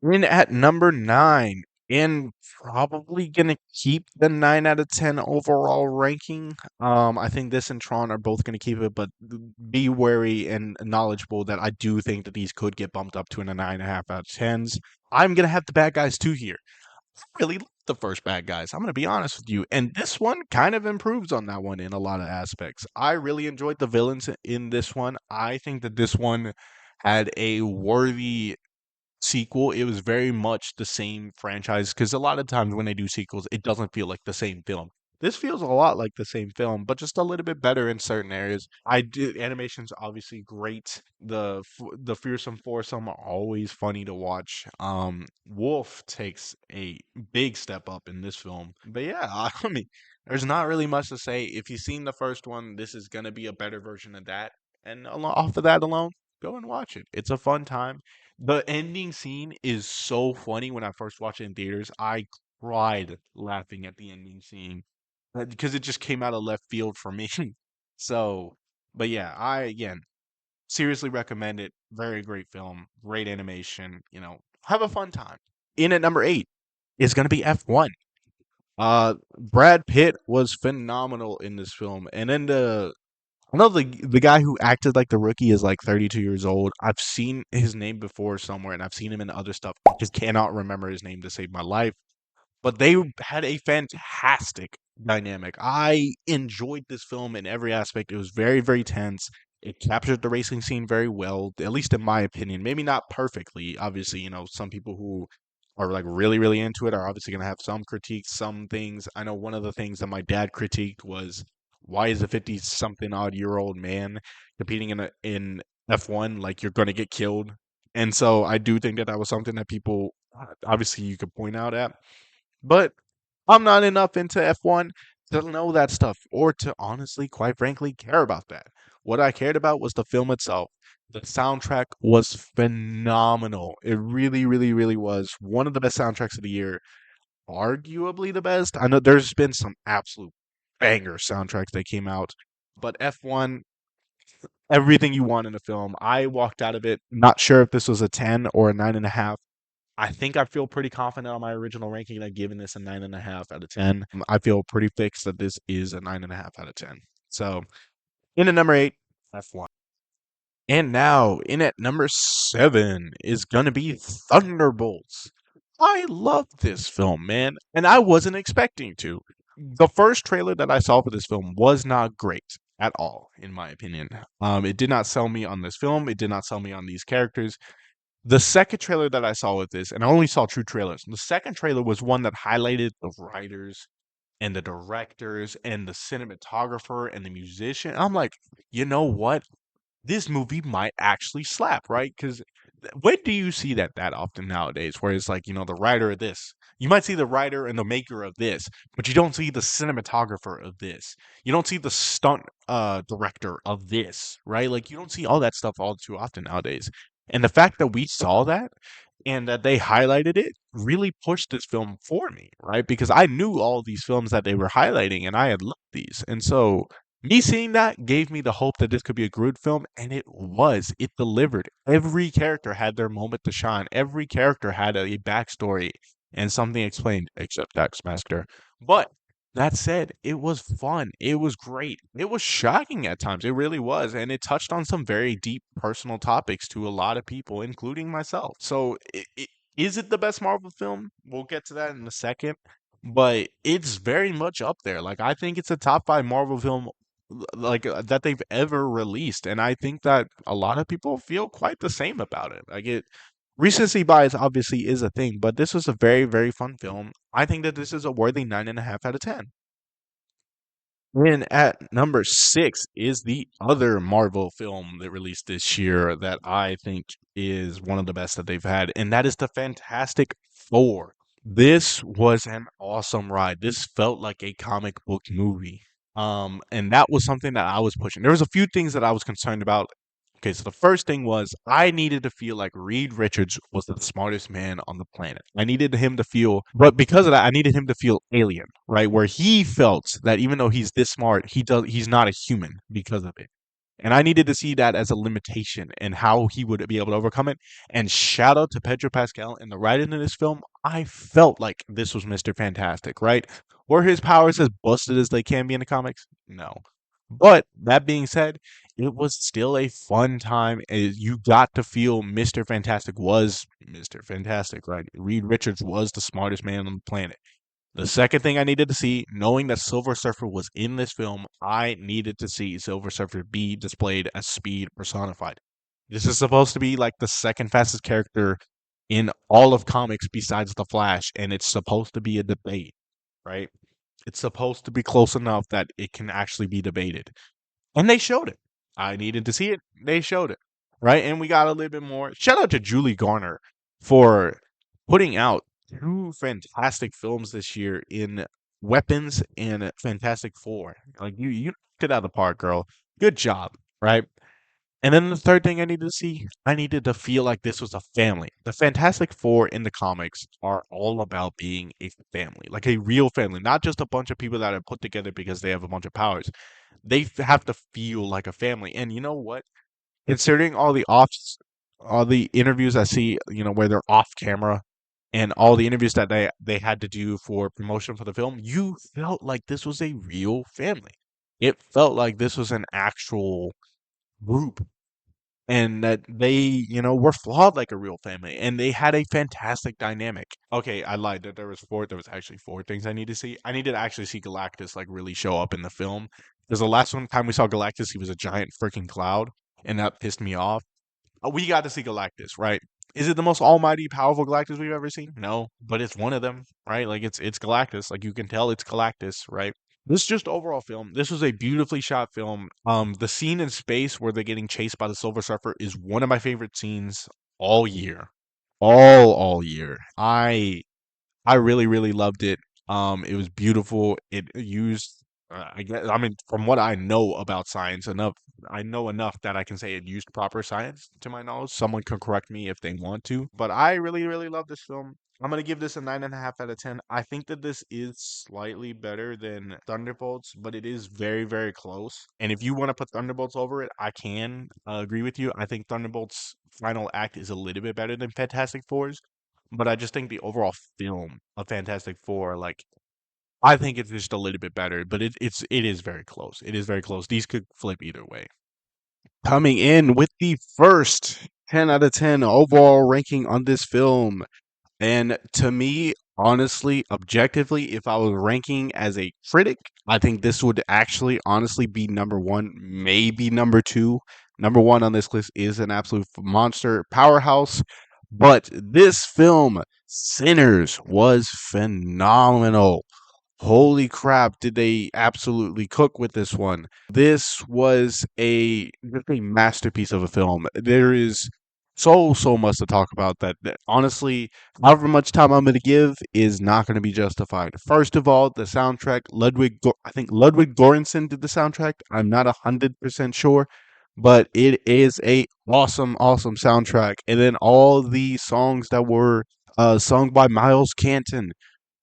In at number 9, and probably gonna keep the 9 out of 10 overall ranking. I think this and Tron are both gonna keep it, but be wary and knowledgeable that I do think that these could get bumped up to a 9.5 out of 10s. I'm gonna have the Bad Guys 2 here. Really liked the first Bad Guys. I'm gonna be honest with you, and this one kind of improves on that one in a lot of aspects. I really enjoyed the villains in this one. I think that this one had a worthy sequel. It was very much the same franchise because a lot of times when they do sequels, it doesn't feel like the same film. This feels a lot like the same film, but just a little bit better in certain areas. I do animation's obviously great. The fearsome foursome are always funny to watch. Wolf takes a big step up in this film, but yeah, I mean, there's not really much to say. If you've seen the first one, this is gonna be a better version of that, and off of that alone, go and watch it. It's a fun time. The ending scene is so funny when I first watched it in theaters. I cried laughing at the ending scene because it just came out of left field for me. So, but yeah, I again seriously recommend it. Very great film, great animation. Have a fun time. In at number 8 is going to be F1. Brad Pitt was phenomenal in this film, and then I know the guy who acted like the rookie is like 32 years old. I've seen his name before somewhere, and I've seen him in other stuff. I just cannot remember his name to save my life. but they had a fantastic dynamic. I enjoyed this film in every aspect. It was very, very tense. It captured the racing scene very well, at least in my opinion. Maybe not perfectly. Obviously, some people who are like really, really into it are obviously going to have some critiques, some things. I know one of the things that my dad critiqued was why is a 50 something odd year old man competing in F1 like you're going to get killed? And so I do think that that was something that people obviously you could point out at. But I'm not enough into F1 to know that stuff or to honestly, quite frankly, care about that. What I cared about was the film itself. The soundtrack was phenomenal. It really, really, really was one of the best soundtracks of the year, arguably the best. I know there's been some absolute banger soundtracks that came out, but F1, everything you want in a film. I walked out of it not sure if this was a 10 or a 9.5. I think I feel pretty confident on my original ranking that giving this a 9.5 out of 10. I feel pretty fixed that this is a 9.5 out of 10. So, in at number 8, F1. And now, in at number 7 is going to be Thunderbolts. I love this film, man, and I wasn't expecting to. The first trailer that I saw for this film was not great at all, in my opinion. It did not sell me on this film. It did not sell me on these characters. The second trailer that I saw with this, and I only saw 2 trailers. The second trailer was one that highlighted the writers and the directors and the cinematographer and the musician. I'm like, you know what? This movie might actually slap, right? Because when do you see that often nowadays? Where it's like, the writer of this. You might see the writer and the maker of this, but you don't see the cinematographer of this. You don't see the stunt director of this, right? Like you don't see all that stuff all too often nowadays. And the fact that we saw that and that they highlighted it really pushed this film for me, right? Because I knew all these films that they were highlighting and I had loved these. And so me seeing that gave me the hope that this could be a good film, and it was. It delivered. Every character had their moment to shine. Every character had a backstory and something explained, except Taskmaster. But that said, it was fun. It was great. It was shocking at times. It really was. And it touched on some very deep personal topics to a lot of people, including myself. So, is it the best Marvel film? We'll get to that in a second. But it's very much up there. Like, I think it's a top 5 Marvel film that they've ever released, and I think that a lot of people feel quite the same about it. Like recency bias obviously is a thing, but this was a very, very fun film. I think that this is a worthy 9.5 out of 10. And at number 6 is the other Marvel film that released this year that I think is one of the best that they've had, and that is the Fantastic Four. This was an awesome ride. This felt like a comic book movie. And that was something that I was pushing. There was a few things that I was concerned about. Okay, so the first thing was I needed to feel like Reed Richards was the smartest man on the planet. I needed him to feel, but because of that, I needed him to feel alien, right? Where he felt that even though he's this smart, he's not a human because of it. And I needed to see that as a limitation and how he would be able to overcome it. And shout out to Pedro Pascal and the writing in this film. I felt like this was Mr. Fantastic, right? Were his powers as busted as they can be in the comics? No. But that being said, it was still a fun time. You got to feel Mr. Fantastic was Mr. Fantastic, right? Reed Richards was the smartest man on the planet. The second thing I needed to see, knowing that Silver Surfer was in this film, I needed to see Silver Surfer be displayed as speed personified. This is supposed to be like the second fastest character in all of comics besides the Flash, and it's supposed to be a debate, right? It's supposed to be close enough that it can actually be debated. And they showed it. I needed to see it. They showed it. Right? And we got a little bit more. Shout out to Julie Garner for putting out 2 fantastic films this year in Weapons and Fantastic Four. Like you knocked it out of the park, girl. Good job. Right? And then the third thing I needed to see, I needed to feel like this was a family. The Fantastic Four in the comics are all about being a family, like a real family, not just a bunch of people that are put together because they have a bunch of powers. They have to feel like a family. And you know what? Considering all the interviews I see, where they're off camera and all the interviews that they had to do for promotion for the film, you felt like this was a real family. It felt like this was an actual group and that they, were flawed like a real family, and they had a fantastic dynamic. Okay, I lied that there was four. There was actually four things I need to see. I needed to actually see Galactus like really show up in the film, because the last one time we saw Galactus, he was a giant freaking cloud, and that pissed me off. We got to see Galactus, right? Is it the most almighty, powerful Galactus we've ever seen? No, but it's one of them, right? Like it's Galactus. Like you can tell it's Galactus, right? This just overall film. This was a beautifully shot film. The scene in space where they're getting chased by the Silver Surfer is one of my favorite scenes all year, all year. I really, really loved it. It was beautiful. It used, I mean, from what I know about science, I know enough that I can say it used proper science to my knowledge. Someone can correct me if they want to, but I really, really love this film. I'm gonna give this a 9.5 out of 10. I think that this is slightly better than Thunderbolts, but it is very, very close. And if you want to put Thunderbolts over it, I can agree with you. I think Thunderbolts' final act is a little bit better than Fantastic Four's, but I just think the overall film of Fantastic Four, like I think it's just a little bit better, but it is very close. It is very close. These could flip either way. Coming in with the first 10 out of 10 overall ranking on this film. And to me, honestly, objectively, if I was ranking as a critic, I think this would actually honestly be number one, maybe number two. Number one on this list is an absolute monster powerhouse. But this film, Sinners, was phenomenal. Holy crap, did they absolutely cook with this one? This was just a masterpiece of a film. There is so much to talk about that honestly, however much time I'm going to give is not going to be justified. First of all, the soundtrack, I think Ludwig Göransson did the soundtrack. I'm not 100% sure, but it is a awesome soundtrack. And then all the songs that were sung by Miles Canton,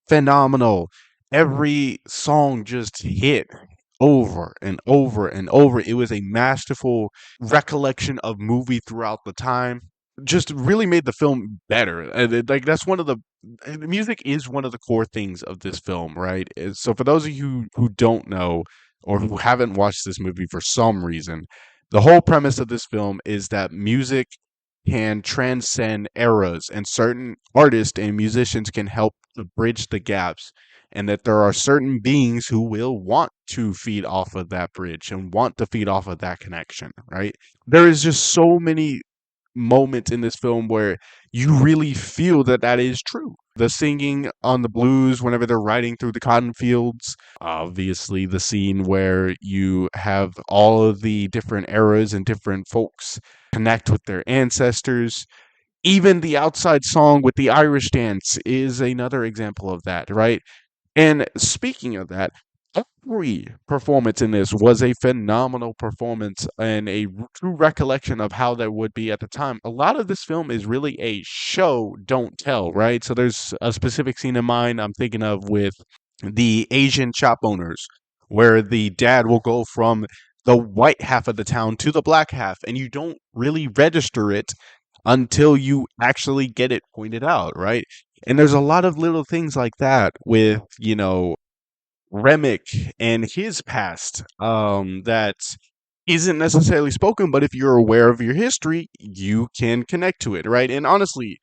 phenomenal. Every song just hit over and over and over. It was a masterful recollection of movie throughout the time. Just really made the film better. And like that's one of the music is one of the core things of this film, right? So for those of you who don't know or who haven't watched this movie for some reason, the whole premise of this film is that music can transcend eras, and certain artists and musicians can help to bridge the gaps, and that there are certain beings who will want to feed off of that bridge and want to feed off of that connection, right? There is just so many moments in this film where you really feel that that is true. The singing on the blues whenever they're riding through the cotton fields, obviously the scene where you have all of the different eras and different folks connect with their ancestors. Even the outside song with the Irish dance is another example of that, right? And speaking of that, every performance in this was a phenomenal performance and a true recollection of how that would be at the time. A lot of this film is really a show, don't tell, right? So there's a specific scene in mind I'm thinking of with the Asian shop owners, where the dad will go from the white half of the town to the black half, and you don't really register it until you actually get it pointed out, right? And there's a lot of little things like that with, Remick and his past, that isn't necessarily spoken, but if you're aware of your history, you can connect to it, right? And honestly,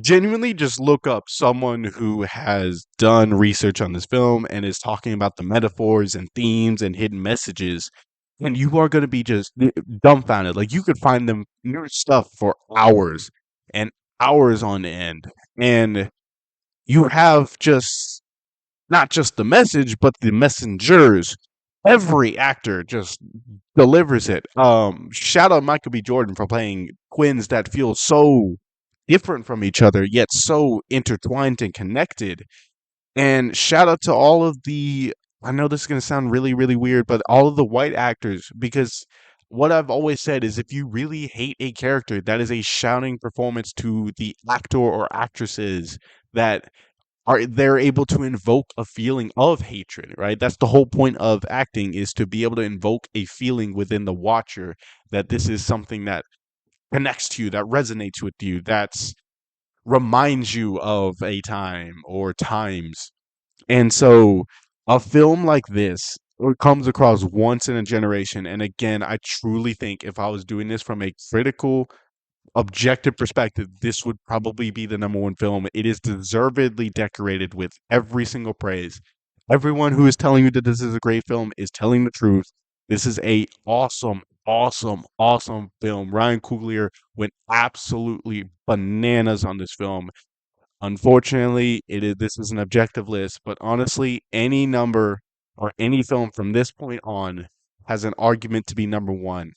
genuinely just look up someone who has done research on this film and is talking about the metaphors and themes and hidden messages, and you are going to be just dumbfounded. Like you could find them near stuff for hours and hours on end, and you have just not just the message, but the messengers. Every actor just delivers it. Shout out Michael B. Jordan for playing twins that feel so different from each other, yet so intertwined and connected. And shout out to all of the, I know this is going to sound really, really weird, but all of the white actors, because what I've always said is if you really hate a character, that is a shouting performance to the actor or actresses that are they're able to invoke a feeling of hatred, right? That's the whole point of acting, is to be able to invoke a feeling within the watcher that this is something that connects to you, that resonates with you, that's reminds you of a time or times. And so a film like this, comes across once in a generation. And again, I truly think if I was doing this from a critical, objective perspective, this would probably be the number one film. It is deservedly decorated with every single praise. Everyone who is telling you that this is a great film is telling the truth. This is a awesome, awesome, awesome film. Ryan Coogler went absolutely bananas on this film. Unfortunately, this is an objective list, but honestly, any number or any film from this point on has an argument to be number one.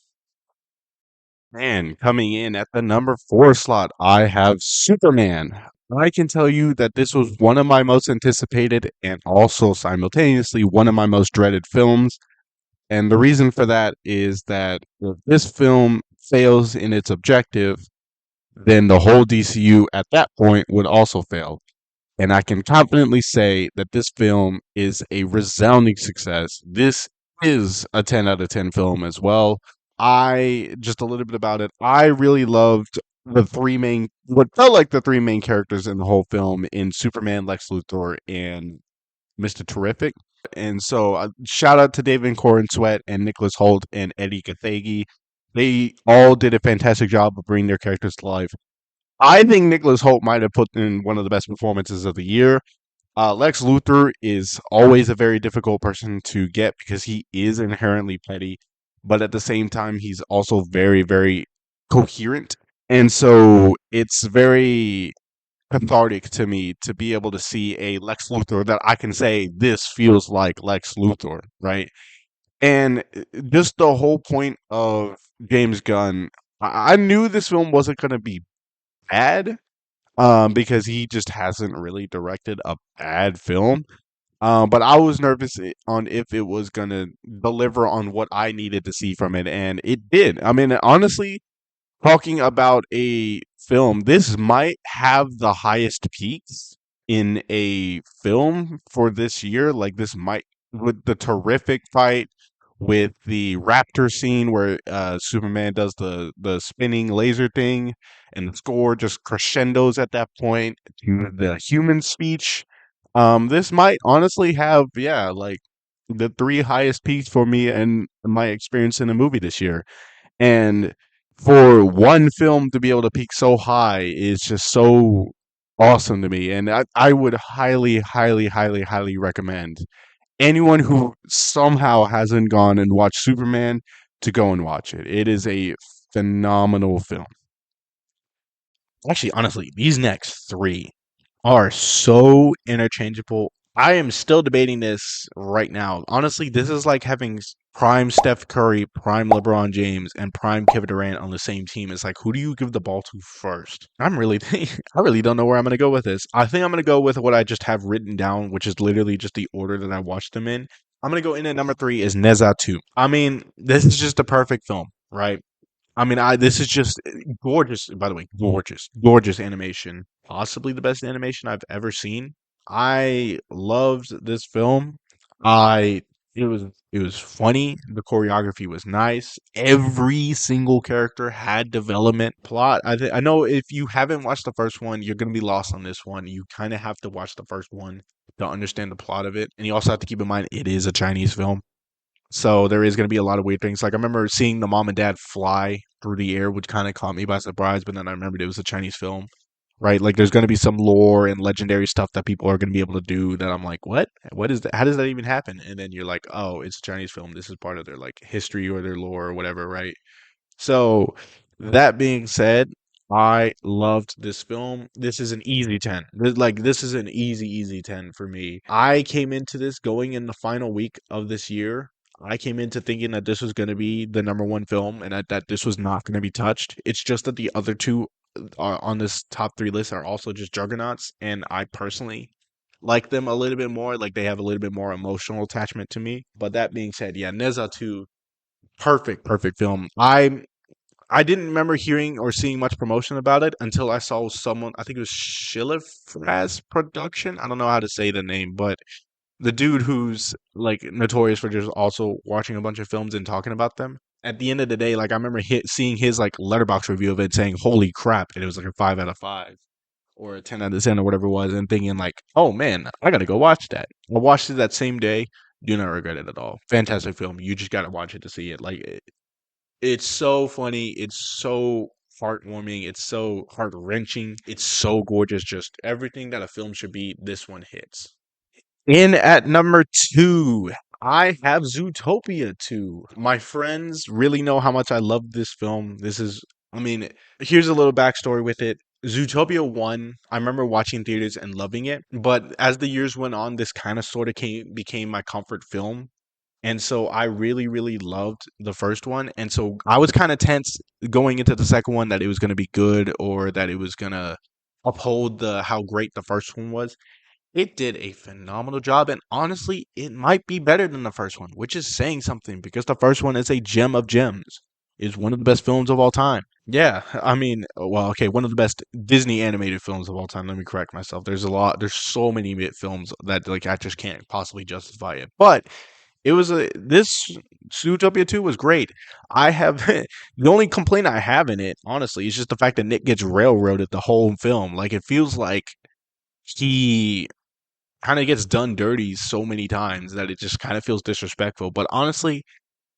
Man, coming in at the number 4 slot, I have Superman. I can tell you that this was one of my most anticipated and also simultaneously one of my most dreaded films. And the reason for that is that if this film fails in its objective, then the whole DCU at that point would also fail. And I can confidently say that this film is a resounding success. This is a 10 out of 10 film as well. Just a little bit about it. I really loved what felt like the three main characters in the whole film in Superman, Lex Luthor, and Mr. Terrific. And so, shout out to David Corin Sweat and Nicholas Hoult and Eddie Gathegi. They all did a fantastic job of bringing their characters to life. I think Nicholas Hoult might have put in one of the best performances of the year. Lex Luthor is always a very difficult person to get because he is inherently petty, but at the same time, he's also very, very coherent. And so it's very cathartic to me to be able to see a Lex Luthor that I can say this feels like Lex Luthor, right? And just the whole point of James Gunn, I knew this film wasn't going to be bad, because he just hasn't really directed a bad film. But I was nervous on if it was gonna deliver on what I needed to see from it, and it did. I mean, honestly, talking about a film, this might have the highest peaks in a film for this year. Like this might, with the terrific fight, with the raptor scene where Superman does the spinning laser thing, and the score just crescendos at that point to the human speech. This might honestly have, yeah, like the three highest peaks for me and my experience in a movie this year. And for one film to be able to peak so high is just so awesome to me. And I would highly, highly, highly, highly recommend anyone who somehow hasn't gone and watched Superman to go and watch it. It is a phenomenal film. Actually, honestly, these next three are so interchangeable. I am still debating this right now. Honestly, this is like having prime Steph Curry, prime LeBron James, and prime Kevin Durant on the same team. It's like, who do you give the ball to first? I really don't know where I'm gonna go with this. I think I'm gonna go with what I just have written down, which is literally just the order that I watched them in. I'm gonna go in at number 3 is Neza 2. I mean, this is just a perfect film, right? I mean, this is just gorgeous. By the way, gorgeous, gorgeous animation. Possibly the best animation I've ever seen. I loved this film. I it was it was funny. The choreography was nice. Every single character had development. Plot. I know if you haven't watched the first one, you're gonna be lost on this one. You kind of have to watch the first one to understand the plot of it, and you also have to keep in mind it is a Chinese film. So there is going to be a lot of weird things. Like I remember seeing the mom and dad fly through the air, which kind of caught me by surprise. But then I remembered it was a Chinese film, right? Like there's going to be some lore and legendary stuff that people are going to be able to do that I'm like, what? What is that? How does that even happen? And then you're like, oh, it's a Chinese film. This is part of their like history or their lore or whatever, right? So that being said, I loved this film. This is an easy 10. This is an easy 10 for me. I came into this going in the final week of this year. I came into thinking that this was going to be the number one film and that this was not going to be touched. It's just that the other two are on this top 3 list are also just juggernauts, and I personally like them a little bit more. Like they have a little bit more emotional attachment to me. But that being said, yeah, Neza 2, perfect film. I didn't remember hearing or seeing much promotion about it until I saw someone, I think it was Shilifraz Production. I don't know how to say the name, but the dude who's like notorious for just also watching a bunch of films and talking about them. At the end of the day, like I remember seeing his like letterbox review of it saying, "Holy crap!" and it was like a 5 out of 5 or a 10 out of 10 or whatever it was, and thinking like, "Oh man, I gotta go watch that." I watched it that same day. Do not regret it at all. Fantastic film. You just gotta watch it to see it. Like it's so funny. It's so heartwarming. It's so heart wrenching. It's so gorgeous. Just everything that a film should be. This one hits. In at number two, I have Zootopia 2. My friends really know how much I love this film. I mean, here's a little backstory with it. Zootopia 1, I remember watching in theaters and loving it, but as the years went on, this kind of sort of became my comfort film. And so I really, really loved the first one. And so I was kind of tense going into the second one that it was going to be good or that it was going to uphold the how great the first one was. It did a phenomenal job, and honestly, it might be better than the first one, which is saying something because the first one is a gem of gems. Is one of the best films of all time. Yeah, I mean, well, okay, one of the best Disney animated films of all time. Let me correct myself. There's so many films that like I just can't possibly justify it. But this Zootopia 2 was great. I have the only complaint I have in it, honestly, is just the fact that Nick gets railroaded the whole film. Like it feels like he kind of gets done dirty so many times that it just kind of feels disrespectful. But honestly,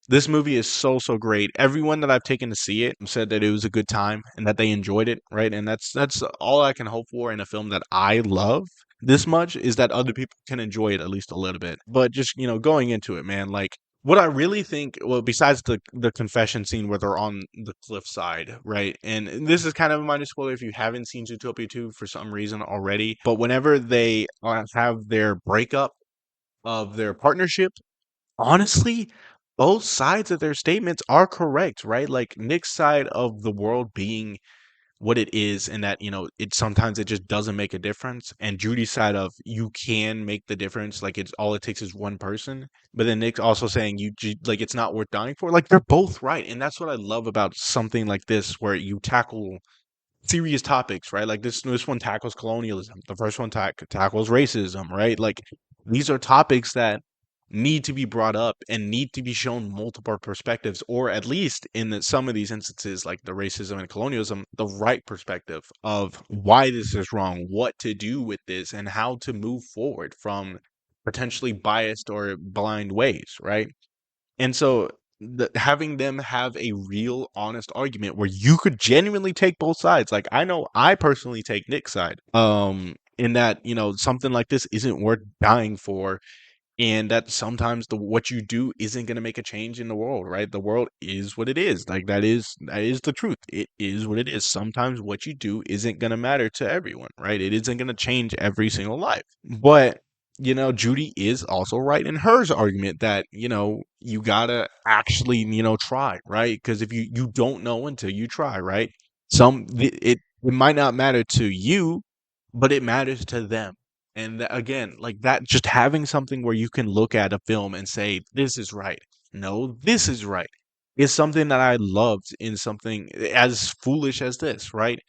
this movie is so great. Everyone that I've taken to see it said that it was a good time and that they enjoyed it, right? And that's all I can hope for in a film that I love this much is that other people can enjoy it at least a little bit. But just, going into it, man, like what I really think, well, besides the confession scene where they're on the cliffside, right? And this is kind of a minor spoiler if you haven't seen Zootopia 2 for some reason already. But whenever they have their breakup of their partnership, honestly, both sides of their statements are correct, right? Like Nick's side of the world being what it is, and that it sometimes it just doesn't make a difference, and Judy's side of you can make the difference, like it's all it takes is one person. But then Nick's also saying like it's not worth dying for. Like they're both right, and that's what I love about something like this, where you tackle serious topics, right? Like this one tackles colonialism. The first one tackles racism, right? Like these are topics that need to be brought up and need to be shown multiple perspectives, or at least in some of these instances, like the racism and colonialism, the right perspective of why this is wrong, what to do with this, and how to move forward from potentially biased or blind ways, right? And so having them have a real honest argument where you could genuinely take both sides. Like I know I personally take Nick's side. In that, something like this isn't worth dying for, and that sometimes what you do isn't going to make a change in the world, right? The world is what it is. Like that is the truth. It is what it is. Sometimes what you do isn't going to matter to everyone, right? It isn't going to change every single life. But Judy is also right in her argument that you gotta actually try, right? Because if you don't know until you try, right? It might not matter to you, but it matters to them. And again, like that, just having something where you can look at a film and say, this is right. No, this is right. Is something that I loved in something as foolish as this, right?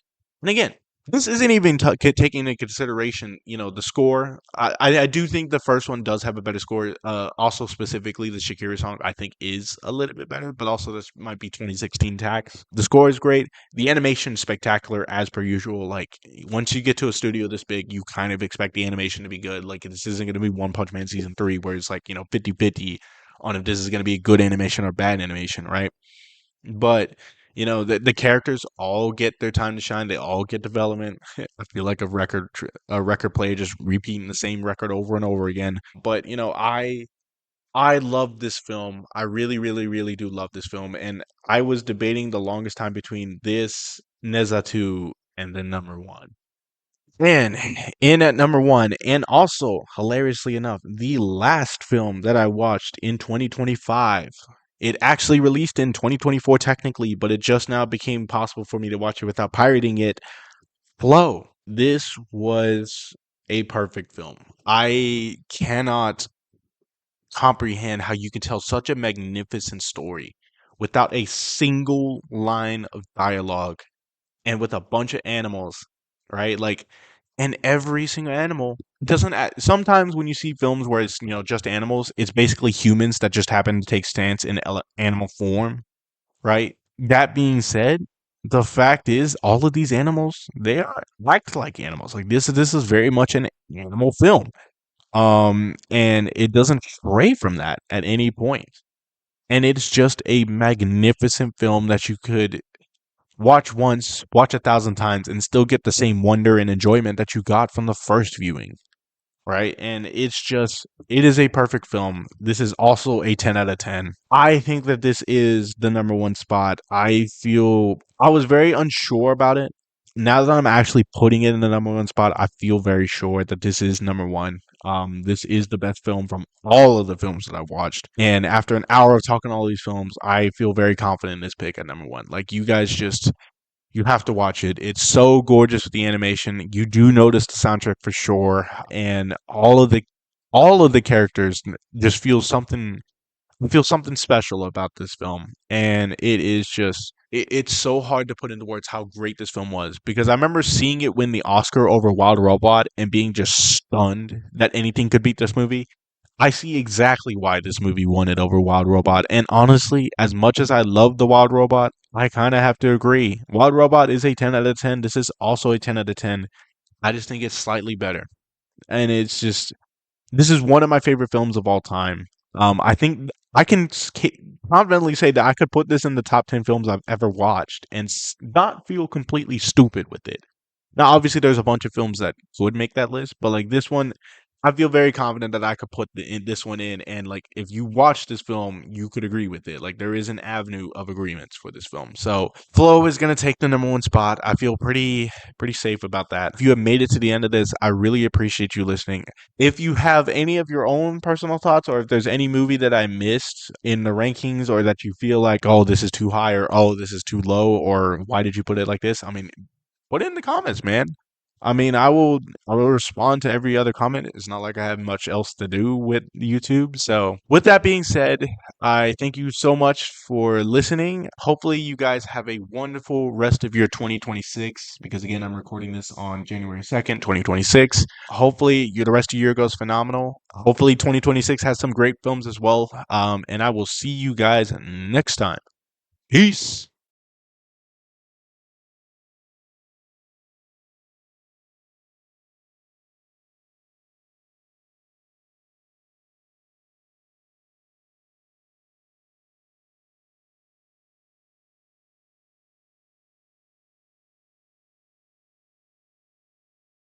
And again, this isn't even taking into consideration, the score. I do think the first one does have a better score. Also, specifically, the Shakira song, I think, is a little bit better, but also this might be 2016 tax. The score is great. The animation spectacular as per usual. Like once you get to a studio this big, you kind of expect the animation to be good. Like this isn't going to be One Punch Man season 3 where it's like 50-50 on if this is going to be good animation or bad animation, right? But the characters all get their time to shine. They all get development. I feel like a record player just repeating the same record over and over again. But I love this film. I really, really, really do love this film. And I was debating the longest time between this, Neza 2, and then number one. And in at number one, and also hilariously enough, the last film that I watched in 2025. It actually released in 2024 technically, but it just now became possible for me to watch it without pirating it. Flow. This was a perfect film. I cannot comprehend how you can tell such a magnificent story without a single line of dialogue and with a bunch of animals, right? Like, and every single animal doesn't. Sometimes when you see films where it's just animals, it's basically humans that just happen to take stance in animal form, right? That being said, the fact is, all of these animals they are act like animals. Like this is very much an animal film. And it doesn't stray from that at any point. And it's just a magnificent film that you could watch once, watch 1,000 times, and still get the same wonder and enjoyment that you got from the first viewing, right? And it is a perfect film. This is also a 10 out of 10. I think that this is the number one spot. I was very unsure about it. Now that I'm actually putting it in the number one spot, I feel very sure that this is number one. This is the best film from all of the films that I've watched. And after an hour of talking all these films, I feel very confident in this pick at number one. Like, you have to watch it. It's so gorgeous with the animation. You do notice the soundtrack for sure, and all of the characters just feel something special about this film. And it's so hard to put into words how great this film was, because I remember seeing it win the Oscar over Wild Robot and being just stunned that anything could beat this movie. I see exactly why this movie won it over Wild Robot, and honestly, as much as I love the Wild Robot, I kind of have to agree. Wild Robot is a 10 out of 10. This is also a 10 out of 10. I just think it's slightly better. And this is one of my favorite films of all time. I think I can confidently say that I could put this in the top 10 films I've ever watched and not feel completely stupid with it. Now, obviously, there's a bunch of films that would make that list, but like this one, I feel very confident that I could put this one in, and like if you watch this film, you could agree with it. Like there is an avenue of agreements for this film. So Flow is gonna take the number one spot. I feel pretty safe about that. If you have made it to the end of this, I really appreciate you listening. If you have any of your own personal thoughts, or if there's any movie that I missed in the rankings, or that you feel like, oh, this is too high, or oh, this is too low, or why did you put it like this? I mean, put it in the comments, man. I mean, I will respond to every other comment. It's not like I have much else to do with YouTube. So, with that being said, I thank you so much for listening. Hopefully, you guys have a wonderful rest of your 2026, because again, I'm recording this on January 2nd, 2026. Hopefully, the rest of your year goes phenomenal. Hopefully, 2026 has some great films as well. And I will see you guys next time. Peace.